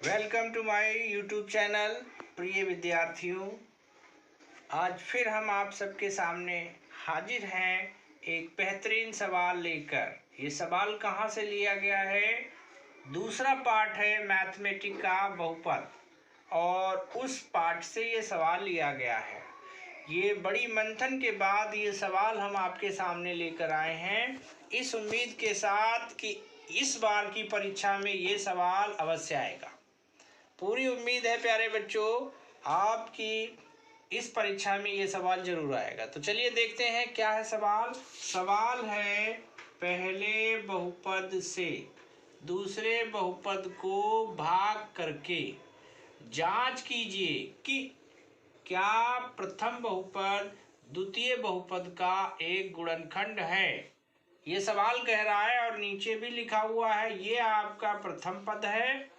Welcome to my YouTube channel. प्रिय विद्यार्थियों, आज फिर हम आप सबके सामने हाजिर हैं एक बेहतरीन सवाल लेकर। ये सवाल कहाँ से लिया गया है? दूसरा पार्ट है मैथमेटिक्स का बहुपद, और उस पार्ट से ये सवाल लिया गया है। ये बड़ी मंथन के बाद ये सवाल हम आपके सामने लेकर आए हैं, इस उम्मीद के साथ कि इस बार की परीक्षा में ये सवाल अवश्य आएगा। पूरी उम्मीद है प्यारे बच्चों, आपकी इस परीक्षा में ये सवाल जरूर आएगा। तो चलिए देखते हैं क्या है सवाल। सवाल है, पहले बहुपद से दूसरे बहुपद को भाग करके जांच कीजिए कि क्या प्रथम बहुपद द्वितीय बहुपद का एक गुणनखंड है। ये सवाल कह रहा है और नीचे भी लिखा हुआ है, ये आपका प्रथम पद है,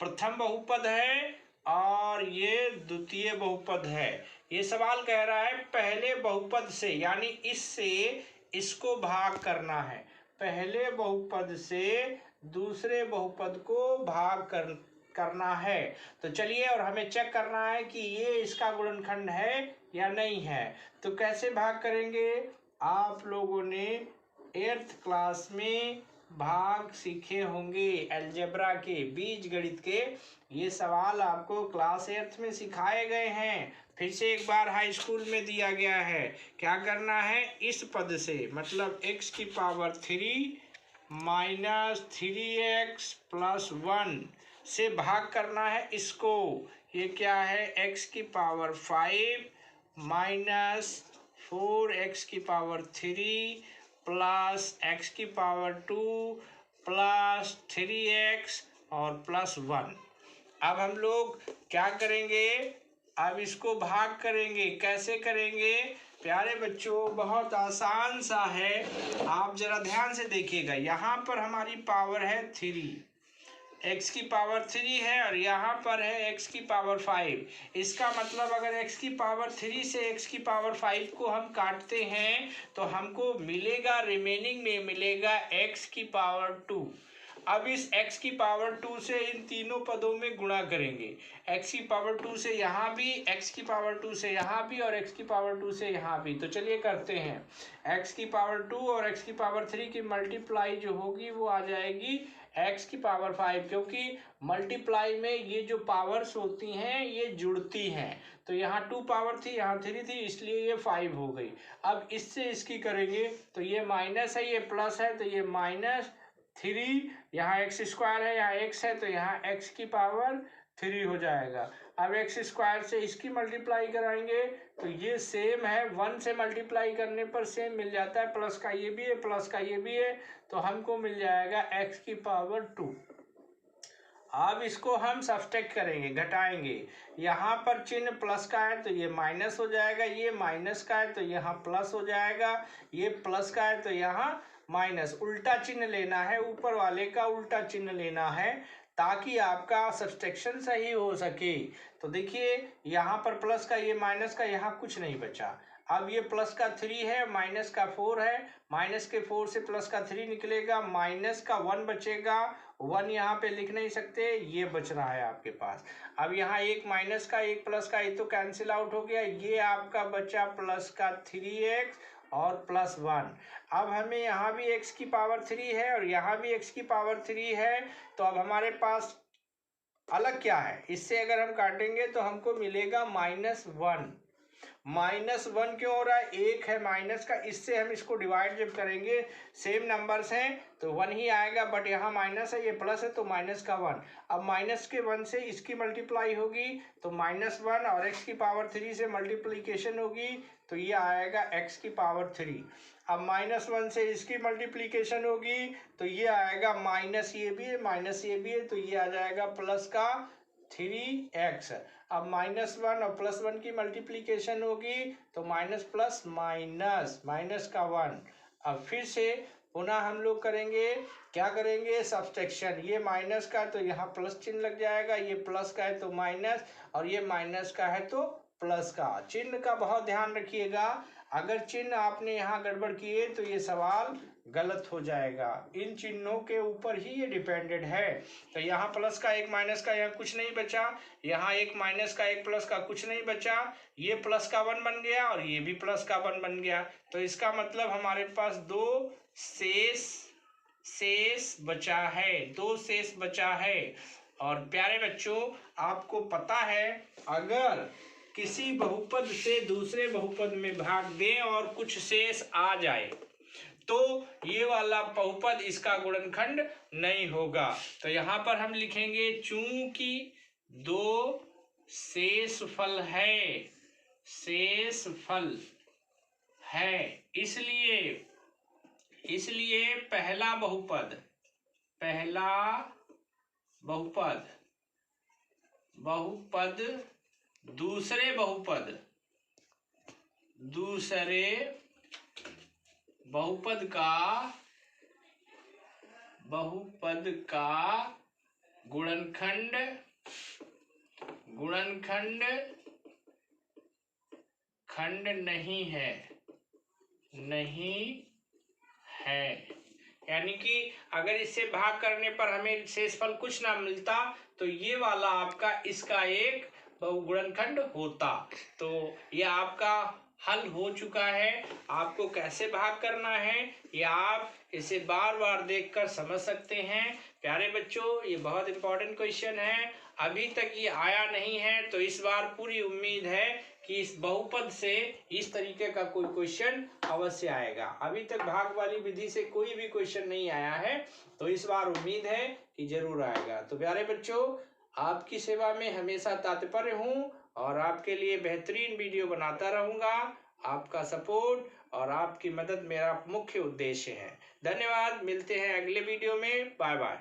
प्रथम बहुपद है, और ये द्वितीय बहुपद है। ये सवाल कह रहा है पहले बहुपद से, यानी इससे इसको भाग करना है। पहले बहुपद से दूसरे बहुपद को भाग करना है। तो चलिए, और हमें चेक करना है कि ये इसका गुणनखंड है या नहीं है। तो कैसे भाग करेंगे? आप लोगों ने 8th क्लास में भाग सीखे होंगे, अलजेब्रा के, बीजगणित के। ये सवाल आपको क्लास 8th में सिखाए गए हैं, फिर से एक बार हाई स्कूल में दिया गया है। क्या करना है? इस पद से, मतलब x की पावर 3 माइनस 3x प्लस 1 से भाग करना है इसको। ये क्या है? x की पावर 5 माइनस 4x की पावर 3 प्लस x की पावर 2 प्लस 3x और प्लस 1। अब हम लोग क्या करेंगे? अब इसको भाग करेंगे। कैसे करेंगे प्यारे बच्चों? बहुत आसान सा है, आप जरा ध्यान से देखिएगा। यहाँ पर हमारी पावर है 3, x की पावर 3 है, और यहाँ पर है x की पावर 5। इसका मतलब अगर x की पावर 3 से x की पावर 5 को हम काटते हैं तो हमको मिलेगा, रिमेनिंग में मिलेगा x की पावर 2। अब इस x की पावर 2 से इन तीनों पदों में गुणा करेंगे। x की पावर 2 से यहाँ भी, x की पावर 2 से यहाँ भी, और x की पावर 2 से यहाँ भी। तो चलिए करते हैं। x की पावर 2 और x की पावर 3 की मल्टीप्लाई जो होगी वो आ जाएगी x की पावर 5, क्योंकि मल्टीप्लाई में ये जो पावर्स होती हैं ये जुड़ती हैं। तो यहाँ 2 पावर थी, यहाँ 3 थी, इसलिए ये 5 हो गई। अब इससे इसकी करेंगे तो ये माइनस है, ये प्लस है, तो ये माइनस 3, यहाँ एक्स स्क्वायर है, यहाँ x है, तो यहाँ x की पावर 3 हो जाएगा। अब एक्स स्क्वायर से इसकी मल्टीप्लाई कराएंगे तो ये सेम है, 1 से मल्टीप्लाई करने पर सेम मिल जाता है, प्लस का ये भी है, प्लस का ये भी है, तो हमको मिल जाएगा x की पावर 2। अब इसको हम सब्सट्रैक्ट करेंगे, घटाएंगे। यहाँ पर चिन्ह प्लस का है तो ये माइनस हो जाएगा, ये माइनस का है तो यहाँ प्लस हो जाएगा, ये प्लस का है तो यहाँ माइनस। उल्टा चिन्ह लेना है, ऊपर वाले का उल्टा चिन्ह लेना है, ताकि आपका सब्सट्रैक्शन सही हो सके। तो देखिए, यहाँ पर प्लस का, ये माइनस का, यहाँ कुछ नहीं बचा। अब ये प्लस का 3 है, माइनस का 4 है, माइनस के 4 से प्लस का 3 निकलेगा, माइनस का 1 बचेगा। 1 यहाँ पे लिख नहीं सकते, ये बच रहा है आपके पास। अब यहाँ एक माइनस का एक प्लस का, ये तो कैंसिल आउट हो गया, ये आपका बचा प्लस का 3x और प्लस 1। अब हमें यहाँ भी x की पावर 3 है और यहाँ भी x की पावर 3 है, तो अब हमारे पास अलग क्या है? इससे अगर हम काटेंगे तो हमको मिलेगा -1। -1 क्यों हो रहा है? एक है माइनस का, इससे हम इसको डिवाइड जब करेंगे, सेम नंबर्स हैं तो 1 ही आएगा, बट यहाँ माइनस है, ये प्लस है, तो माइनस का 1। अब माइनस के 1 से इसकी मल्टीप्लाई होगी तो -1, और x की पावर 3 से मल्टीप्लीकेशन होगी तो ये आएगा x की पावर 3। अब -1 से इसकी मल्टीप्लीकेशन होगी तो ये आएगा माइनस, ये भी है, माइनस ये भी है, तो ये आ जाएगा प्लस का 3x। अब -1 और +1 की मल्टीप्लीकेशन होगी तो माइनस प्लस माइनस, माइनस का 1। अब फिर से पुनः हम लोग करेंगे, क्या करेंगे? सब्सट्रैक्शन। ये माइनस का है तो यहाँ प्लस चिन्ह लग जाएगा, ये प्लस का है तो माइनस, और ये माइनस का है तो प्लस का। चिन्ह का बहुत ध्यान रखिएगा, अगर चिन्ह आपने यहाँ गड़बड़ किए तो ये सवाल गलत हो जाएगा। इन चिन्हों के ऊपर ही ये डिपेंडेड है। तो यहाँ प्लस का एक माइनस का यहाँ कुछ नहीं बचा, यहाँ एक माइनस का एक प्लस का कुछ नहीं बचा, ये प्लस का 1 बन गया और ये भी प्लस का 1 बन गया। तो इसका मतलब हमारे पास दो शेष बचा है, दो शेष बचा है। और प्यारे बच्चों, आपको पता है अगर किसी बहुपद से दूसरे बहुपद में भाग दें और कुछ शेष आ जाए तो ये वाला बहुपद इसका गुणनखंड नहीं होगा। तो यहाँ पर हम लिखेंगे चूंकि दो शेषफल है इसलिए पहला बहुपद दूसरे बहुपद का गुणनखंड नहीं है। यानी कि अगर इससे भाग करने पर हमें शेषफल कुछ ना मिलता तो ये वाला आपका इसका एक बहुगुणनखंड होता। तो ये आपका हल हो चुका है। आपको कैसे भाग करना है ये आप इसे बार बार देखकर समझ सकते हैं। प्यारे बच्चों, ये बहुत इंपॉर्टेंट क्वेश्चन है। अभी तक ये आया नहीं है तो इस बार पूरी उम्मीद है कि इस बहुपद से इस तरीके का कोई क्वेश्चन अवश्य आएगा। अभी तक भाग वाली विधि से कोई भी क्वेश्चन नहीं आया है तो इस बार उम्मीद है कि जरूर आएगा। तो प्यारे बच्चों, आपकी सेवा में हमेशा तत्पर हूँ और आपके लिए बेहतरीन वीडियो बनाता रहूँगा। आपका सपोर्ट और आपकी मदद मेरा मुख्य उद्देश्य है। धन्यवाद। मिलते हैं अगले वीडियो में। Bye bye.